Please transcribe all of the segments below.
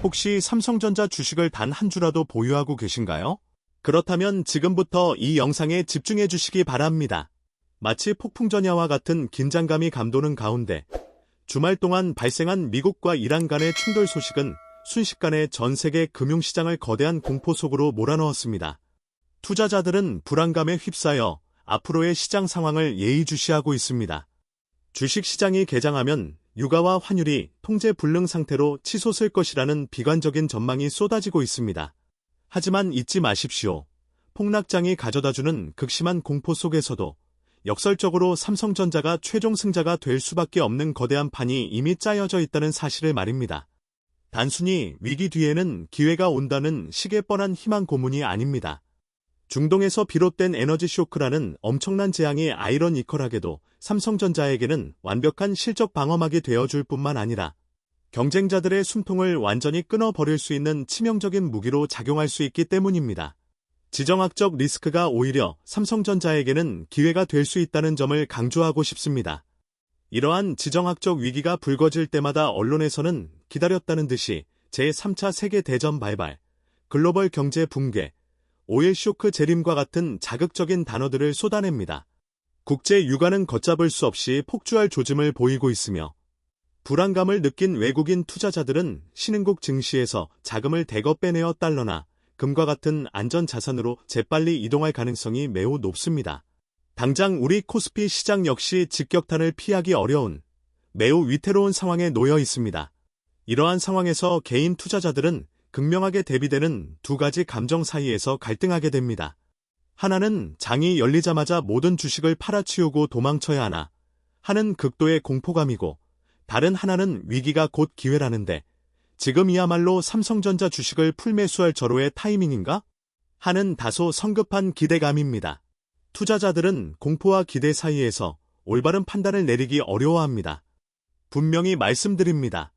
혹시 삼성전자 주식을 단 한 주라도 보유하고 계신가요? 그렇다면 지금부터 이 영상에 집중해 주시기 바랍니다. 마치 폭풍전야와 같은 긴장감이 감도는 가운데 주말 동안 발생한 미국과 이란 간의 충돌 소식은 순식간에 전 세계 금융시장을 거대한 공포 속으로 몰아넣었습니다. 투자자들은 불안감에 휩싸여 앞으로의 시장 상황을 예의주시하고 있습니다. 주식시장이 개장하면 유가와 환율이 통제 불능 상태로 치솟을 것이라는 비관적인 전망이 쏟아지고 있습니다. 하지만 잊지 마십시오. 폭락장이 가져다주는 극심한 공포 속에서도 역설적으로 삼성전자가 최종 승자가 될 수밖에 없는 거대한 판이 이미 짜여져 있다는 사실을 말입니다. 단순히 위기 뒤에는 기회가 온다는 식의 뻔한 희망 고문이 아닙니다. 중동에서 비롯된 에너지 쇼크라는 엄청난 재앙이 아이러니컬하게도 삼성전자에게는 완벽한 실적 방어막이 되어줄 뿐만 아니라 경쟁자들의 숨통을 완전히 끊어버릴 수 있는 치명적인 무기로 작용할 수 있기 때문입니다. 지정학적 리스크가 오히려 삼성전자에게는 기회가 될 수 있다는 점을 강조하고 싶습니다. 이러한 지정학적 위기가 불거질 때마다 언론에서는 기다렸다는 듯이 제3차 세계대전 발발, 글로벌 경제 붕괴, 오일 쇼크 재림과 같은 자극적인 단어들을 쏟아냅니다. 국제 유가는 걷잡을 수 없이 폭주할 조짐을 보이고 있으며 불안감을 느낀 외국인 투자자들은 신흥국 증시에서 자금을 대거 빼내어 달러나 금과 같은 안전자산으로 재빨리 이동할 가능성이 매우 높습니다. 당장 우리 코스피 시장 역시 직격탄을 피하기 어려운 매우 위태로운 상황에 놓여 있습니다. 이러한 상황에서 개인 투자자들은 극명하게 대비되는 두 가지 감정 사이에서 갈등하게 됩니다. 하나는 장이 열리자마자 모든 주식을 팔아치우고 도망쳐야 하는 극도의 공포감이고, 다른 하나는 위기가 곧 기회라는데 지금이야말로 삼성전자 주식을 풀매수할 절호의 타이밍인가? 하는 다소 성급한 기대감입니다. 투자자들은 공포와 기대 사이에서 올바른 판단을 내리기 어려워합니다. 분명히 말씀드립니다.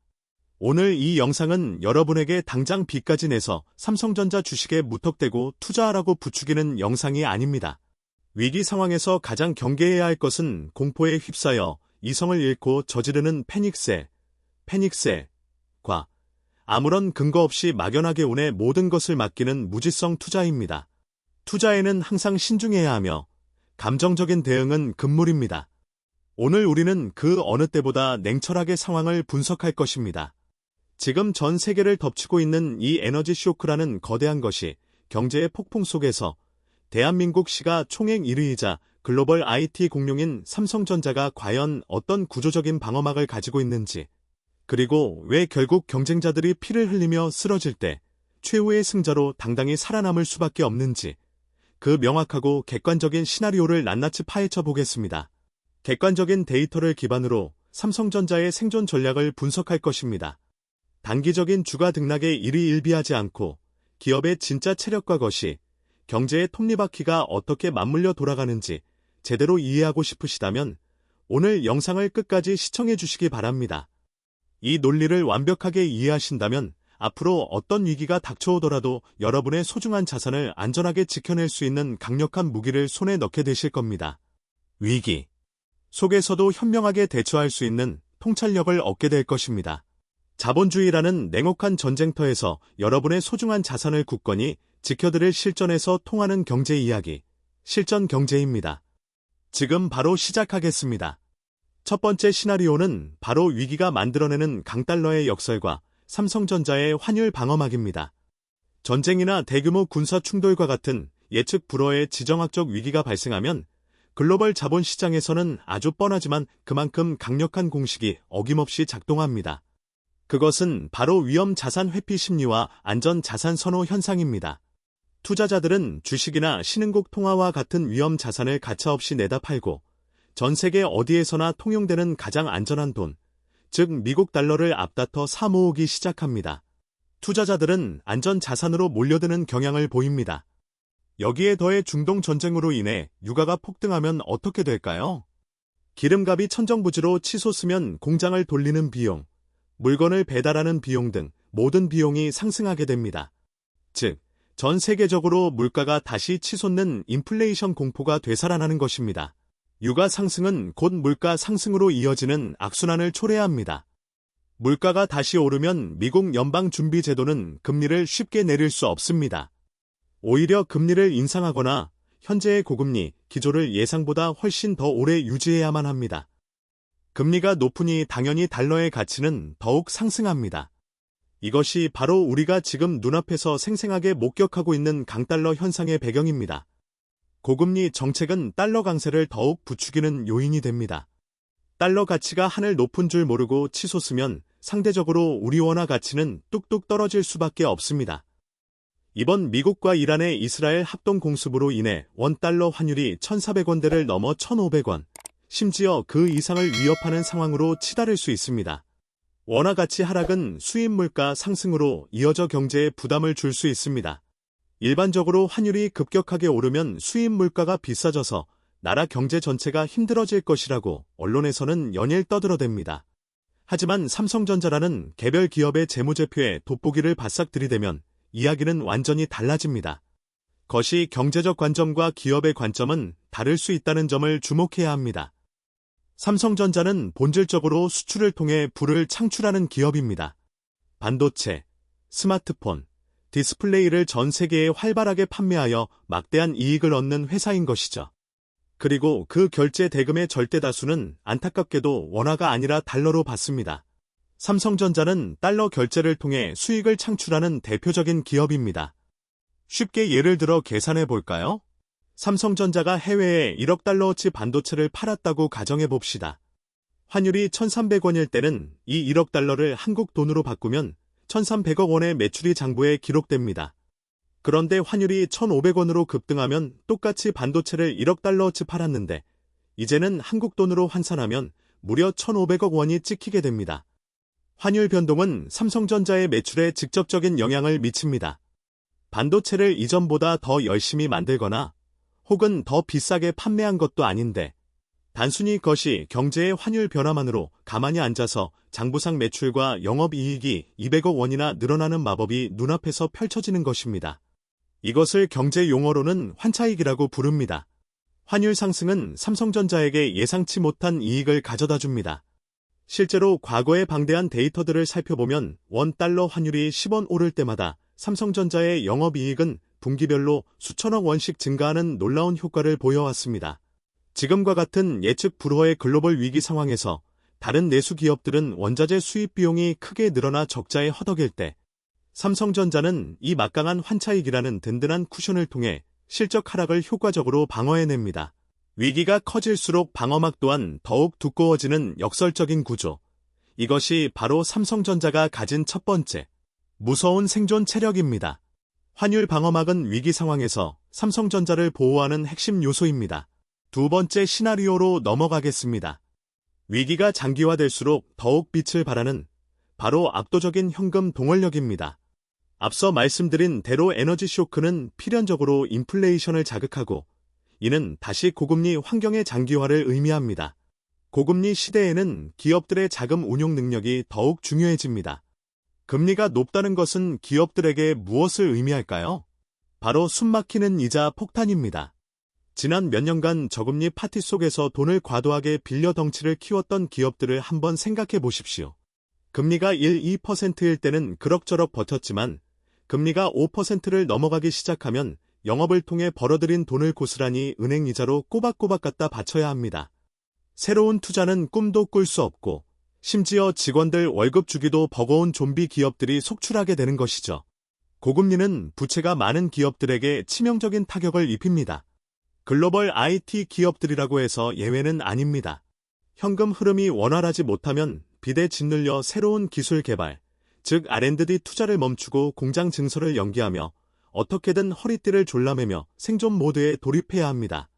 오늘 이 영상은 여러분에게 당장 빚까지 내서 삼성전자 주식에 무턱대고 투자하라고 부추기는 영상이 아닙니다. 위기 상황에서 가장 경계해야 할 것은 공포에 휩싸여 이성을 잃고 저지르는 패닉세과 아무런 근거 없이 막연하게 운에 모든 것을 맡기는 무지성 투자입니다. 투자에는 항상 신중해야 하며 감정적인 대응은 금물입니다. 오늘 우리는 그 어느 때보다 냉철하게 상황을 분석할 것입니다. 지금 전 세계를 덮치고 있는 이 에너지 쇼크라는 거대한 것이 경제의 폭풍 속에서 대한민국 시가 총액 1위이자 글로벌 IT 공룡인 삼성전자가 과연 어떤 구조적인 방어막을 가지고 있는지, 그리고 왜 결국 경쟁자들이 피를 흘리며 쓰러질 때 최후의 승자로 당당히 살아남을 수밖에 없는지, 그 명확하고 객관적인 시나리오를 낱낱이 파헤쳐 보겠습니다. 객관적인 데이터를 기반으로 삼성전자의 생존 전략을 분석할 것입니다. 단기적인 주가 등락에 일희일비하지 않고 기업의 진짜 체력과 것이 경제의 톱니바퀴가 어떻게 맞물려 돌아가는지 제대로 이해하고 싶으시다면 오늘 영상을 끝까지 시청해 주시기 바랍니다. 이 논리를 완벽하게 이해하신다면 앞으로 어떤 위기가 닥쳐오더라도 여러분의 소중한 자산을 안전하게 지켜낼 수 있는 강력한 무기를 손에 넣게 되실 겁니다. 위기 속에서도 현명하게 대처할 수 있는 통찰력을 얻게 될 것입니다. 자본주의라는 냉혹한 전쟁터에서 여러분의 소중한 자산을 굳건히 지켜드릴 실전에서 통하는 경제 이야기, 실전 경제입니다. 지금 바로 시작하겠습니다. 첫 번째 시나리오는 바로 위기가 만들어내는 강달러의 역설과 삼성전자의 환율 방어막입니다. 전쟁이나 대규모 군사 충돌과 같은 예측 불허의 지정학적 위기가 발생하면 글로벌 자본시장에서는 아주 뻔하지만 그만큼 강력한 공식이 어김없이 작동합니다. 그것은 바로 위험 자산 회피 심리와 안전 자산 선호 현상입니다. 투자자들은 주식이나 신흥국 통화와 같은 위험 자산을 가차없이 내다 팔고 전 세계 어디에서나 통용되는 가장 안전한 돈, 즉 미국 달러를 앞다퉈 사모으기 시작합니다. 투자자들은 안전 자산으로 몰려드는 경향을 보입니다. 여기에 더해 중동 전쟁으로 인해 유가가 폭등하면 어떻게 될까요? 기름값이 천정부지로 치솟으면 공장을 돌리는 비용, 물건을 배달하는 비용 등 모든 비용이 상승하게 됩니다. 즉, 전 세계적으로 물가가 다시 치솟는 인플레이션 공포가 되살아나는 것입니다. 유가 상승은 곧 물가 상승으로 이어지는 악순환을 초래합니다. 물가가 다시 오르면 미국 연방준비제도는 금리를 쉽게 내릴 수 없습니다. 오히려 금리를 인상하거나 현재의 고금리 기조를 예상보다 훨씬 더 오래 유지해야만 합니다. 금리가 높으니 당연히 달러의 가치는 더욱 상승합니다. 이것이 바로 우리가 지금 눈앞에서 생생하게 목격하고 있는 강달러 현상의 배경입니다. 고금리 정책은 달러 강세를 더욱 부추기는 요인이 됩니다. 달러 가치가 하늘 높은 줄 모르고 치솟으면 상대적으로 우리 원화 가치는 뚝뚝 떨어질 수밖에 없습니다. 이번 미국과 이란의 이스라엘 합동 공습으로 인해 원달러 환율이 1,400원대를 넘어 1,500원, 심지어 그 이상을 위협하는 상황으로 치달을 수 있습니다. 원화 가치 하락은 수입 물가 상승으로 이어져 경제에 부담을 줄 수 있습니다. 일반적으로 환율이 급격하게 오르면 수입 물가가 비싸져서 나라 경제 전체가 힘들어질 것이라고 언론에서는 연일 떠들어댑니다. 하지만 삼성전자라는 개별 기업의 재무제표에 돋보기를 바싹 들이대면 이야기는 완전히 달라집니다. 것이 경제적 관점과 기업의 관점은 다를 수 있다는 점을 주목해야 합니다. 삼성전자는 본질적으로 수출을 통해 부를 창출하는 기업입니다. 반도체, 스마트폰, 디스플레이를 전 세계에 활발하게 판매하여 막대한 이익을 얻는 회사인 것이죠. 그리고 그 결제 대금의 절대 다수는 안타깝게도 원화가 아니라 달러로 받습니다. 삼성전자는 달러 결제를 통해 수익을 창출하는 대표적인 기업입니다. 쉽게 예를 들어 계산해 볼까요? 삼성전자가 해외에 1억 달러어치 반도체를 팔았다고 가정해 봅시다. 환율이 1,300원일 때는 이 1억 달러를 한국 돈으로 바꾸면 1,300억 원의 매출이 장부에 기록됩니다. 그런데 환율이 1,500원으로 급등하면 똑같이 반도체를 1억 달러어치 팔았는데 이제는 한국 돈으로 환산하면 무려 1,500억 원이 찍히게 됩니다. 환율 변동은 삼성전자의 매출에 직접적인 영향을 미칩니다. 반도체를 이전보다 더 열심히 만들거나 혹은 더 비싸게 판매한 것도 아닌데 단순히 그것이 경제의 환율 변화만으로 가만히 앉아서 장부상 매출과 영업이익이 200억 원이나 늘어나는 마법이 눈앞에서 펼쳐지는 것입니다. 이것을 경제 용어로는 환차익이라고 부릅니다. 환율 상승은 삼성전자에게 예상치 못한 이익을 가져다 줍니다. 실제로 과거의 방대한 데이터들을 살펴보면 원달러 환율이 10원 오를 때마다 삼성전자의 영업이익은 분기별로 수천억 원씩 증가하는 놀라운 효과를 보여왔습니다. 지금과 같은 예측 불허의 글로벌 위기 상황에서 다른 내수 기업들은 원자재 수입 비용이 크게 늘어나 적자에 허덕일 때 삼성전자는 이 막강한 환차익이라는 든든한 쿠션을 통해 실적 하락을 효과적으로 방어해냅니다. 위기가 커질수록 방어막 또한 더욱 두꺼워지는 역설적인 구조. 이것이 바로 삼성전자가 가진 첫 번째, 무서운 생존 체력입니다. 환율 방어막은 위기 상황에서 삼성전자를 보호하는 핵심 요소입니다. 두 번째 시나리오로 넘어가겠습니다. 위기가 장기화될수록 더욱 빛을 발하는 바로 압도적인 현금 동원력입니다. 앞서 말씀드린 대로 에너지 쇼크는 필연적으로 인플레이션을 자극하고 이는 다시 고금리 환경의 장기화를 의미합니다. 고금리 시대에는 기업들의 자금 운용 능력이 더욱 중요해집니다. 금리가 높다는 것은 기업들에게 무엇을 의미할까요? 바로 숨막히는 이자 폭탄입니다. 지난 몇 년간 저금리 파티 속에서 돈을 과도하게 빌려 덩치를 키웠던 기업들을 한번 생각해 보십시오. 금리가 1, 2%일 때는 그럭저럭 버텼지만 금리가 5%를 넘어가기 시작하면 영업을 통해 벌어들인 돈을 고스란히 은행 이자로 꼬박꼬박 갖다 바쳐야 합니다. 새로운 투자는 꿈도 꿀 수 없고 심지어 직원들 월급 주기도 버거운 좀비 기업들이 속출하게 되는 것이죠. 고금리는 부채가 많은 기업들에게 치명적인 타격을 입힙니다. 글로벌 IT 기업들이라고 해서 예외는 아닙니다. 현금 흐름이 원활하지 못하면 빚에 짓눌려 새로운 기술 개발, 즉 R&D 투자를 멈추고 공장 증설을 연기하며 어떻게든 허리띠를 졸라매며 생존 모드에 돌입해야 합니다.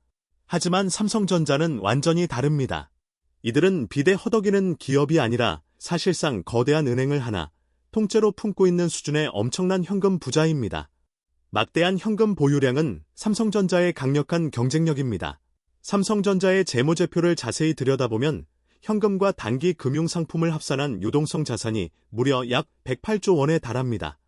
하지만 삼성전자는 완전히 다릅니다. 이들은 빚에 허덕이는 기업이 아니라 사실상 거대한 은행을 하나 통째로 품고 있는 수준의 엄청난 현금 부자입니다. 막대한 현금 보유량은 삼성전자의 강력한 경쟁력입니다. 삼성전자의 재무제표를 자세히 들여다보면 현금과 단기 금융상품을 합산한 유동성 자산이 무려 약 108조 원에 달합니다.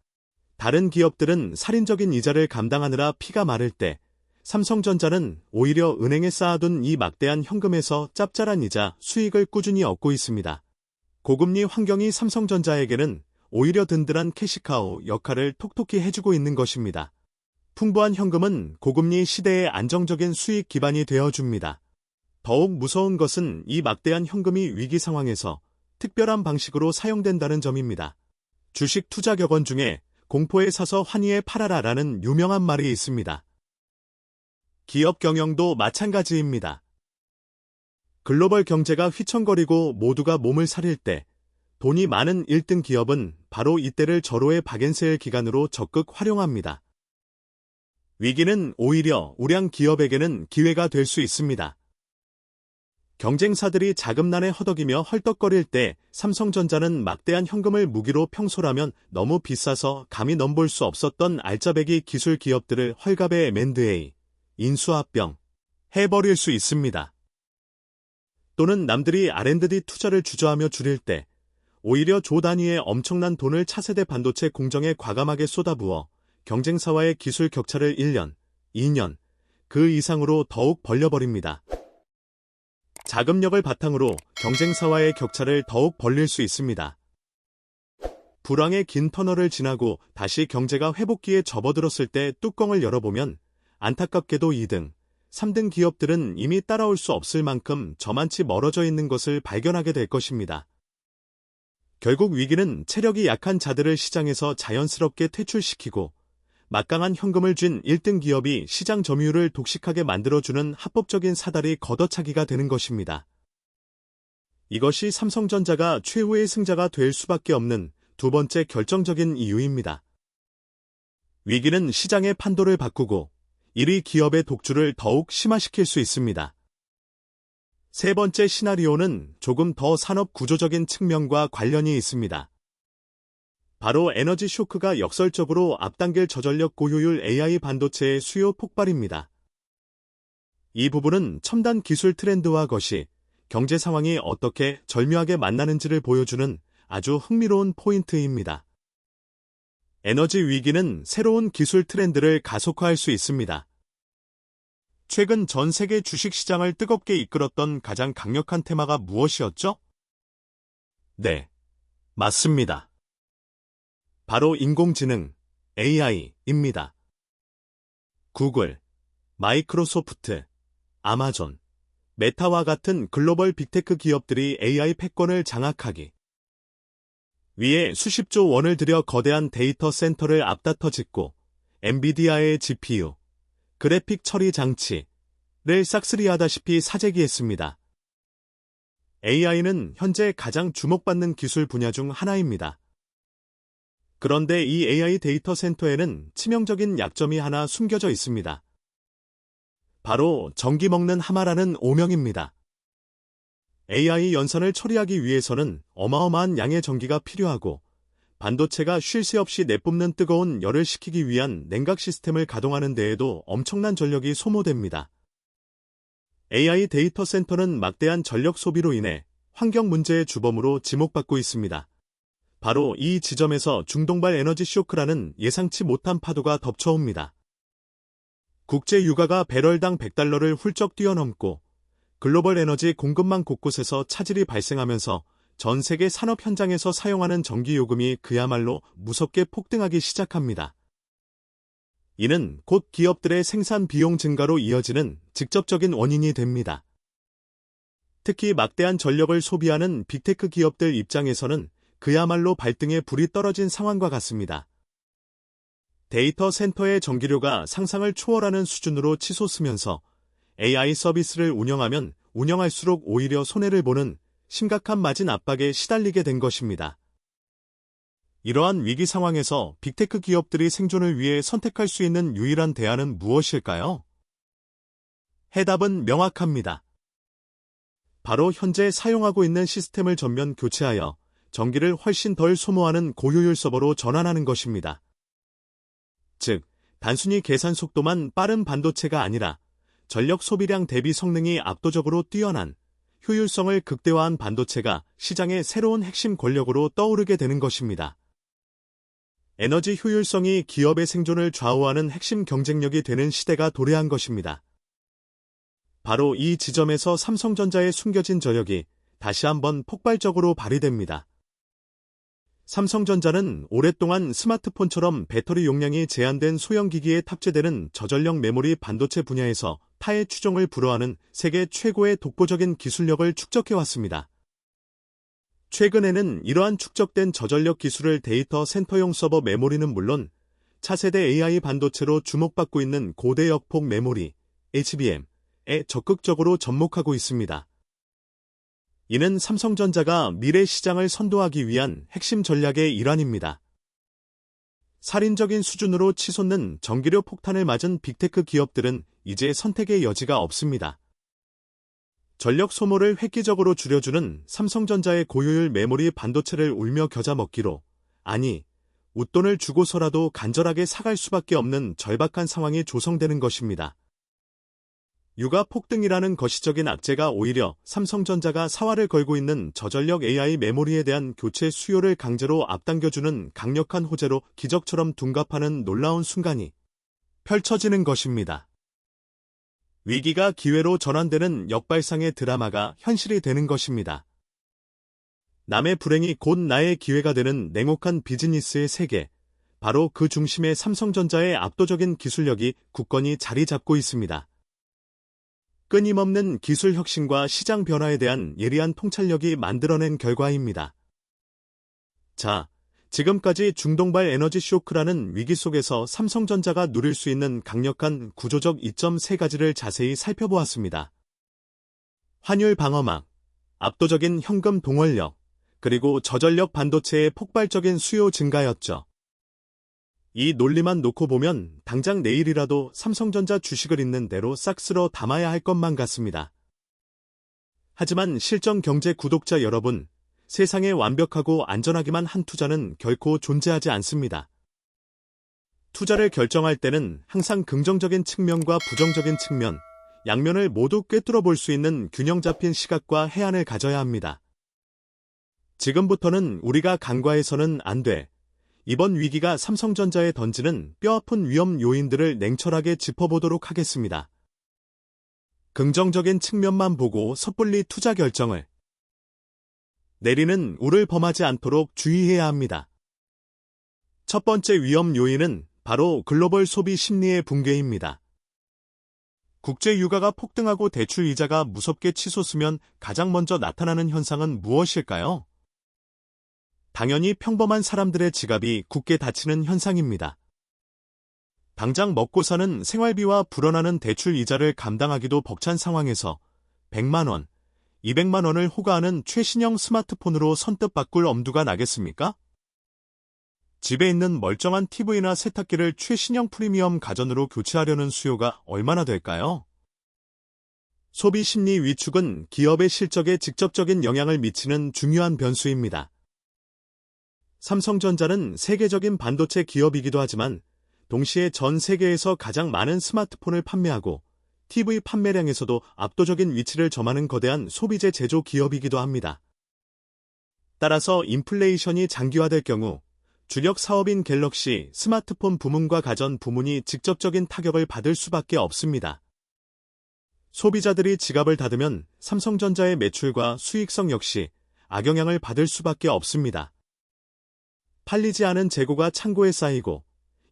다른 기업들은 살인적인 이자를 감당하느라 피가 마를 때 삼성전자는 오히려 은행에 쌓아둔 이 막대한 현금에서 짭짤한 이자 수익을 꾸준히 얻고 있습니다. 고금리 환경이 삼성전자에게는 오히려 든든한 캐시카우 역할을 톡톡히 해주고 있는 것입니다. 풍부한 현금은 고금리 시대의 안정적인 수익 기반이 되어줍니다. 더욱 무서운 것은 이 막대한 현금이 위기 상황에서 특별한 방식으로 사용된다는 점입니다. 주식 투자 격언 중에 공포에 사서 환희에 팔아라라는 유명한 말이 있습니다. 기업 경영도 마찬가지입니다. 글로벌 경제가 휘청거리고 모두가 몸을 사릴 때 돈이 많은 1등 기업은 바로 이때를 절호의 박앤세일 기간으로 적극 활용합니다. 위기는 오히려 우량 기업에게는 기회가 될 수 있습니다. 경쟁사들이 자금난에 허덕이며 헐떡거릴 때 삼성전자는 막대한 현금을 무기로 평소라면 너무 비싸서 감히 넘볼 수 없었던 알짜배기 기술 기업들을 헐갑에 M&A, 인수합병 해버릴 수 있습니다. 또는 남들이 R&D 투자를 주저하며 줄일 때 오히려 조 단위의 엄청난 돈을 차세대 반도체 공정에 과감하게 쏟아부어 경쟁사와의 기술 격차를 1년, 2년, 그 이상으로 더욱 벌려버립니다. 자금력을 바탕으로 경쟁사와의 격차를 더욱 벌릴 수 있습니다. 불황의 긴 터널을 지나고 다시 경제가 회복기에 접어들었을 때 뚜껑을 열어보면 안타깝게도 2등, 3등 기업들은 이미 따라올 수 없을 만큼 저만치 멀어져 있는 것을 발견하게 될 것입니다. 결국 위기는 체력이 약한 자들을 시장에서 자연스럽게 퇴출시키고 막강한 현금을 쥔 1등 기업이 시장 점유율을 독식하게 만들어주는 합법적인 사다리 걷어차기가 되는 것입니다. 이것이 삼성전자가 최후의 승자가 될 수밖에 없는 두 번째 결정적인 이유입니다. 위기는 시장의 판도를 바꾸고 1위 기업의 독주를 더욱 심화시킬 수 있습니다. 세 번째 시나리오는 조금 더 산업 구조적인 측면과 관련이 있습니다. 바로 에너지 쇼크가 역설적으로 앞당길 저전력 고효율 AI 반도체의 수요 폭발입니다. 이 부분은 첨단 기술 트렌드와 것이 경제 상황이 어떻게 절묘하게 만나는지를 보여주는 아주 흥미로운 포인트입니다. 에너지 위기는 새로운 기술 트렌드를 가속화할 수 있습니다. 최근 전 세계 주식시장을 뜨겁게 이끌었던 가장 강력한 테마가 무엇이었죠? 네, 맞습니다. 바로 인공지능, AI입니다. 구글, 마이크로소프트, 아마존, 메타와 같은 글로벌 빅테크 기업들이 AI 패권을 장악하기 위해 수십조 원을 들여 거대한 데이터 센터를 앞다퉈 짓고 엔비디아의 GPU, 그래픽 처리 장치를 싹쓸이하다시피 사재기했습니다. AI는 현재 가장 주목받는 기술 분야 중 하나입니다. 그런데 이 AI 데이터 센터에는 치명적인 약점이 하나 숨겨져 있습니다. 바로 전기 먹는 하마라는 오명입니다. AI 연산을 처리하기 위해서는 어마어마한 양의 전기가 필요하고 반도체가 쉴 새 없이 내뿜는 뜨거운 열을 식히기 위한 냉각 시스템을 가동하는 데에도 엄청난 전력이 소모됩니다. AI 데이터 센터는 막대한 전력 소비로 인해 환경 문제의 주범으로 지목받고 있습니다. 바로 이 지점에서 중동발 에너지 쇼크라는 예상치 못한 파도가 덮쳐옵니다. 국제 유가가 배럴당 $100를 훌쩍 뛰어넘고 글로벌 에너지 공급망 곳곳에서 차질이 발생하면서 전 세계 산업 현장에서 사용하는 전기 요금이 그야말로 무섭게 폭등하기 시작합니다. 이는 곧 기업들의 생산 비용 증가로 이어지는 직접적인 원인이 됩니다. 특히 막대한 전력을 소비하는 빅테크 기업들 입장에서는 그야말로 발등에 불이 떨어진 상황과 같습니다. 데이터 센터의 전기료가 상상을 초월하는 수준으로 치솟으면서 AI 서비스를 운영하면 운영할수록 오히려 손해를 보는 심각한 마진 압박에 시달리게 된 것입니다. 이러한 위기 상황에서 빅테크 기업들이 생존을 위해 선택할 수 있는 유일한 대안은 무엇일까요? 해답은 명확합니다. 바로 현재 사용하고 있는 시스템을 전면 교체하여 전기를 훨씬 덜 소모하는 고효율 서버로 전환하는 것입니다. 즉, 단순히 계산 속도만 빠른 반도체가 아니라 전력 소비량 대비 성능이 압도적으로 뛰어난 효율성을 극대화한 반도체가 시장의 새로운 핵심 권력으로 떠오르게 되는 것입니다. 에너지 효율성이 기업의 생존을 좌우하는 핵심 경쟁력이 되는 시대가 도래한 것입니다. 바로 이 지점에서 삼성전자의 숨겨진 저력이 다시 한번 폭발적으로 발휘됩니다. 삼성전자는 오랫동안 스마트폰처럼 배터리 용량이 제한된 소형기기에 탑재되는 저전력 메모리 반도체 분야에서 타의 추종을 불허하는 세계 최고의 독보적인 기술력을 축적해왔습니다. 최근에는 이러한 축적된 저전력 기술을 데이터 센터용 서버 메모리는 물론 차세대 AI 반도체로 주목받고 있는 고대 역폭 메모리, HBM에 적극적으로 접목하고 있습니다. 이는 삼성전자가 미래 시장을 선도하기 위한 핵심 전략의 일환입니다. 살인적인 수준으로 치솟는 전기료 폭탄을 맞은 빅테크 기업들은 이제 선택의 여지가 없습니다. 전력 소모를 획기적으로 줄여주는 삼성전자의 고효율 메모리 반도체를 울며 겨자 먹기로, 아니, 웃돈을 주고서라도 간절하게 사갈 수밖에 없는 절박한 상황이 조성되는 것입니다. 유가 폭등이라는 거시적인 악재가 오히려 삼성전자가 사활을 걸고 있는 저전력 AI 메모리에 대한 교체 수요를 강제로 앞당겨주는 강력한 호재로 기적처럼 둔갑하는 놀라운 순간이 펼쳐지는 것입니다. 위기가 기회로 전환되는 역발상의 드라마가 현실이 되는 것입니다. 남의 불행이 곧 나의 기회가 되는 냉혹한 비즈니스의 세계, 바로 그 중심에 삼성전자의 압도적인 기술력이 굳건히 자리 잡고 있습니다. 끊임없는 기술 혁신과 시장 변화에 대한 예리한 통찰력이 만들어낸 결과입니다. 자, 지금까지 중동발 에너지 쇼크라는 위기 속에서 삼성전자가 누릴 수 있는 강력한 구조적 이점 3가지를 자세히 살펴보았습니다. 환율 방어막, 압도적인 현금 동원력, 그리고 저전력 반도체의 폭발적인 수요 증가였죠. 이 논리만 놓고 보면 당장 내일이라도 삼성전자 주식을 있는 대로 싹 쓸어 담아야 할 것만 같습니다. 하지만 실전 경제 구독자 여러분, 세상에 완벽하고 안전하기만 한 투자는 결코 존재하지 않습니다. 투자를 결정할 때는 항상 긍정적인 측면과 부정적인 측면, 양면을 모두 꿰뚫어 볼 수 있는 균형 잡힌 시각과 해안을 가져야 합니다. 지금부터는 우리가 간과해서는 안 돼. 이번 위기가 삼성전자에 던지는 뼈아픈 위험 요인들을 냉철하게 짚어보도록 하겠습니다. 긍정적인 측면만 보고 섣불리 투자 결정을 내리는 우를 범하지 않도록 주의해야 합니다. 첫 번째 위험 요인은 바로 글로벌 소비 심리의 붕괴입니다. 국제 유가가 폭등하고 대출 이자가 무섭게 치솟으면 가장 먼저 나타나는 현상은 무엇일까요? 당연히 평범한 사람들의 지갑이 굳게 닫히는 현상입니다. 당장 먹고 사는 생활비와 불어나는 대출 이자를 감당하기도 벅찬 상황에서 100만 원, 200만 원을 호가하는 최신형 스마트폰으로 선뜻 바꿀 엄두가 나겠습니까? 집에 있는 멀쩡한 TV나 세탁기를 최신형 프리미엄 가전으로 교체하려는 수요가 얼마나 될까요? 소비 심리 위축은 기업의 실적에 직접적인 영향을 미치는 중요한 변수입니다. 삼성전자는 세계적인 반도체 기업이기도 하지만 동시에 전 세계에서 가장 많은 스마트폰을 판매하고 TV 판매량에서도 압도적인 위치를 점하는 거대한 소비재 제조 기업이기도 합니다. 따라서 인플레이션이 장기화될 경우 주력 사업인 갤럭시 스마트폰 부문과 가전 부문이 직접적인 타격을 받을 수밖에 없습니다. 소비자들이 지갑을 닫으면 삼성전자의 매출과 수익성 역시 악영향을 받을 수밖에 없습니다. 팔리지 않은 재고가 창고에 쌓이고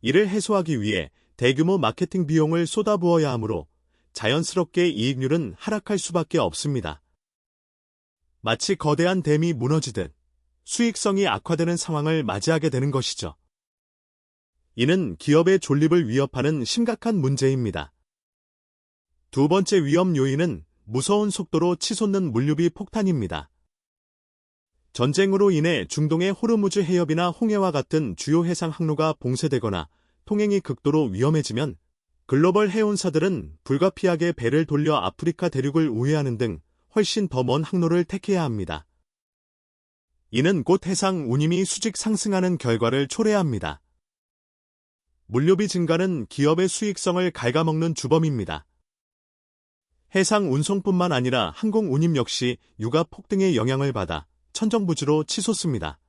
이를 해소하기 위해 대규모 마케팅 비용을 쏟아부어야 하므로 자연스럽게 이익률은 하락할 수밖에 없습니다. 마치 거대한 댐이 무너지듯 수익성이 악화되는 상황을 맞이하게 되는 것이죠. 이는 기업의 존립을 위협하는 심각한 문제입니다. 두 번째 위험 요인은 무서운 속도로 치솟는 물류비 폭탄입니다. 전쟁으로 인해 중동의 호르무즈 해협이나 홍해와 같은 주요 해상 항로가 봉쇄되거나 통행이 극도로 위험해지면 글로벌 해운사들은 불가피하게 배를 돌려 아프리카 대륙을 우회하는 등 훨씬 더 먼 항로를 택해야 합니다. 이는 곧 해상 운임이 수직 상승하는 결과를 초래합니다. 물류비 증가는 기업의 수익성을 갉아먹는 주범입니다. 해상 운송뿐만 아니라 항공 운임 역시 유가 폭등의 영향을 받아 천정부지로 치솟습니다.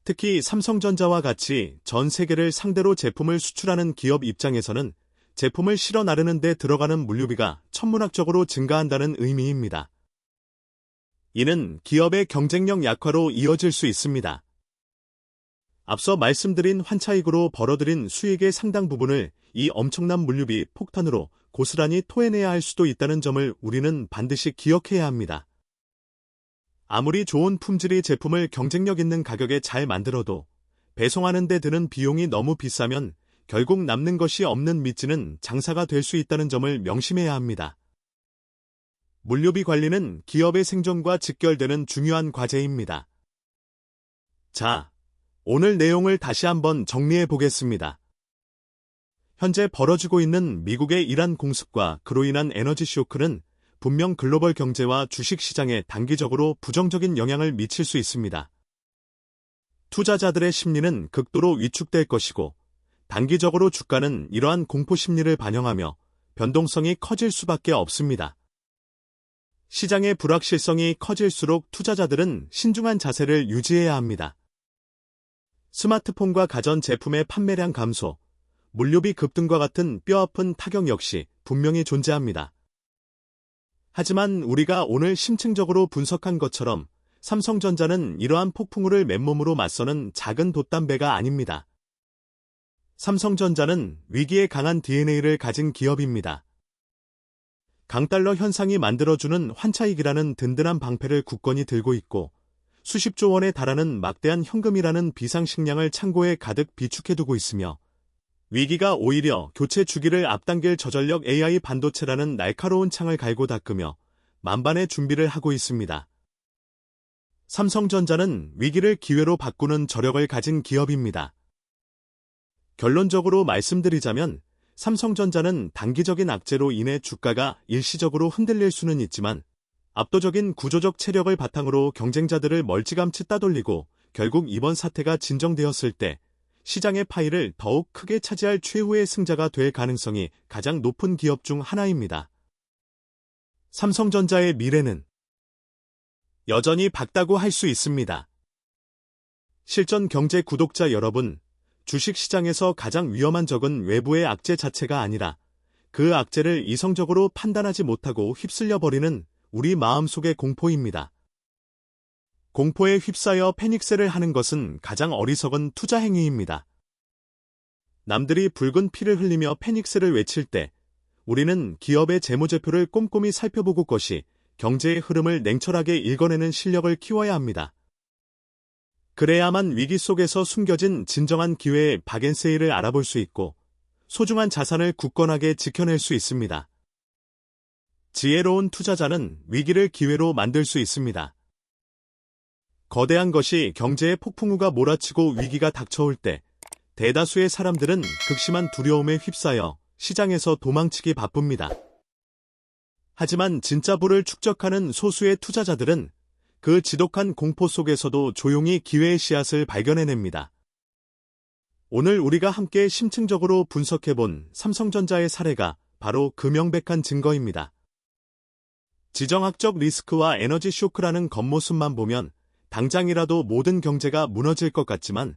특히 삼성전자와 같이 전 세계를 상대로 제품을 수출하는 기업 입장에서는 제품을 실어 나르는 데 들어가는 물류비가 천문학적으로 증가한다는 의미입니다. 이는 기업의 경쟁력 약화로 이어질 수 있습니다. 앞서 말씀드린 환차익으로 벌어들인 수익의 상당 부분을 이 엄청난 물류비 폭탄으로 고스란히 토해내야 할 수도 있다는 점을 우리는 반드시 기억해야 합니다. 아무리 좋은 품질의 제품을 경쟁력 있는 가격에 잘 만들어도 배송하는 데 드는 비용이 너무 비싸면 결국 남는 것이 없는 미지는 장사가 될 수 있다는 점을 명심해야 합니다. 물류비 관리는 기업의 생존과 직결되는 중요한 과제입니다. 자, 오늘 내용을 다시 한번 정리해 보겠습니다. 현재 벌어지고 있는 미국의 이란 공습과 그로 인한 에너지 쇼크는 분명 글로벌 경제와 주식시장에 단기적으로 부정적인 영향을 미칠 수 있습니다. 투자자들의 심리는 극도로 위축될 것이고 단기적으로 주가는 이러한 공포 심리를 반영하며 변동성이 커질 수밖에 없습니다. 시장의 불확실성이 커질수록 투자자들은 신중한 자세를 유지해야 합니다. 스마트폰과 가전 제품의 판매량 감소, 물류비 급등과 같은 뼈아픈 타격 역시 분명히 존재합니다. 하지만 우리가 오늘 심층적으로 분석한 것처럼 삼성전자는 이러한 폭풍우를 맨몸으로 맞서는 작은 돛담배가 아닙니다. 삼성전자는 위기에 강한 DNA를 가진 기업입니다. 강달러 현상이 만들어주는 환차익이라는 든든한 방패를 굳건히 들고 있고 수십조 원에 달하는 막대한 현금이라는 비상식량을 창고에 가득 비축해두고 있으며 위기가 오히려 교체 주기를 앞당길 저전력 AI 반도체라는 날카로운 창을 갈고 닦으며 만반의 준비를 하고 있습니다. 삼성전자는 위기를 기회로 바꾸는 저력을 가진 기업입니다. 결론적으로 말씀드리자면 삼성전자는 단기적인 악재로 인해 주가가 일시적으로 흔들릴 수는 있지만 압도적인 구조적 체력을 바탕으로 경쟁자들을 멀찌감치 따돌리고 결국 이번 사태가 진정되었을 때 시장의 파이를 더욱 크게 차지할 최후의 승자가 될 가능성이 가장 높은 기업 중 하나입니다. 삼성전자의 미래는 여전히 밝다고 할 수 있습니다. 실전 경제 구독자 여러분, 주식시장에서 가장 위험한 적은 외부의 악재 자체가 아니라 그 악재를 이성적으로 판단하지 못하고 휩쓸려버리는 우리 마음속의 공포입니다. 공포에 휩싸여 패닉셀을 하는 것은 가장 어리석은 투자 행위입니다. 남들이 붉은 피를 흘리며 패닉셀을 외칠 때 우리는 기업의 재무제표를 꼼꼼히 살펴보고 것이 경제의 흐름을 냉철하게 읽어내는 실력을 키워야 합니다. 그래야만 위기 속에서 숨겨진 진정한 기회의 박앤세일을 알아볼 수 있고 소중한 자산을 굳건하게 지켜낼 수 있습니다. 지혜로운 투자자는 위기를 기회로 만들 수 있습니다. 거대한 것이 경제의 폭풍우가 몰아치고 위기가 닥쳐올 때 대다수의 사람들은 극심한 두려움에 휩싸여 시장에서 도망치기 바쁩니다. 하지만 진짜 부를 축적하는 소수의 투자자들은 그 지독한 공포 속에서도 조용히 기회의 씨앗을 발견해냅니다. 오늘 우리가 함께 심층적으로 분석해본 삼성전자의 사례가 바로 그 명백한 증거입니다. 지정학적 리스크와 에너지 쇼크라는 겉모습만 보면 당장이라도 모든 경제가 무너질 것 같지만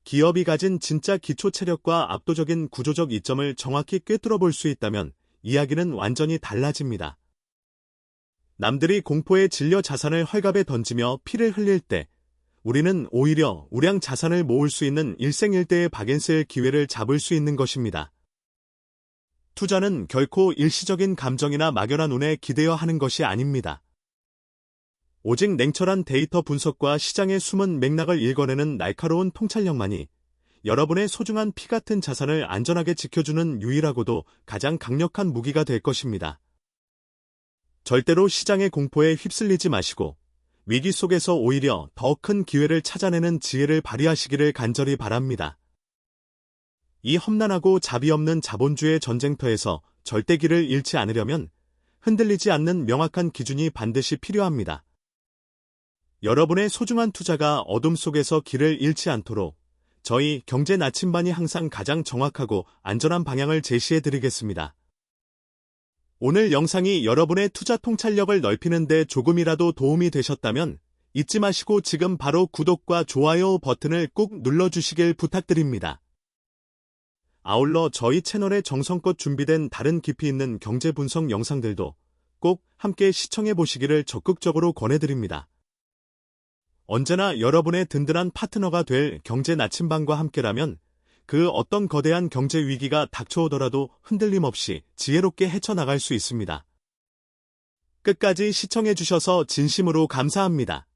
기업이 가진 진짜 기초 체력과 압도적인 구조적 이점을 정확히 꿰뚫어 볼 수 있다면 이야기는 완전히 달라집니다. 남들이 공포에 질려 자산을 헐갑에 던지며 피를 흘릴 때 우리는 오히려 우량 자산을 모을 수 있는 일생일대의 박앤세일 기회를 잡을 수 있는 것입니다. 투자는 결코 일시적인 감정이나 막연한 운에 기대어 하는 것이 아닙니다. 오직 냉철한 데이터 분석과 시장의 숨은 맥락을 읽어내는 날카로운 통찰력만이 여러분의 소중한 피 같은 자산을 안전하게 지켜주는 유일하고도 가장 강력한 무기가 될 것입니다. 절대로 시장의 공포에 휩쓸리지 마시고 위기 속에서 오히려 더 큰 기회를 찾아내는 지혜를 발휘하시기를 간절히 바랍니다. 이 험난하고 자비 없는 자본주의 전쟁터에서 절대 길을 잃지 않으려면 흔들리지 않는 명확한 기준이 반드시 필요합니다. 여러분의 소중한 투자가 어둠 속에서 길을 잃지 않도록 저희 경제 나침반이 항상 가장 정확하고 안전한 방향을 제시해드리겠습니다. 오늘 영상이 여러분의 투자 통찰력을 넓히는 데 조금이라도 도움이 되셨다면 잊지 마시고 지금 바로 구독과 좋아요 버튼을 꾹 눌러주시길 부탁드립니다. 아울러 저희 채널에 정성껏 준비된 다른 깊이 있는 경제 분석 영상들도 꼭 함께 시청해 보시기를 적극적으로 권해드립니다. 언제나 여러분의 든든한 파트너가 될 경제 나침반과 함께라면 그 어떤 거대한 경제 위기가 닥쳐오더라도 흔들림 없이 지혜롭게 헤쳐나갈 수 있습니다. 끝까지 시청해 주셔서 진심으로 감사합니다.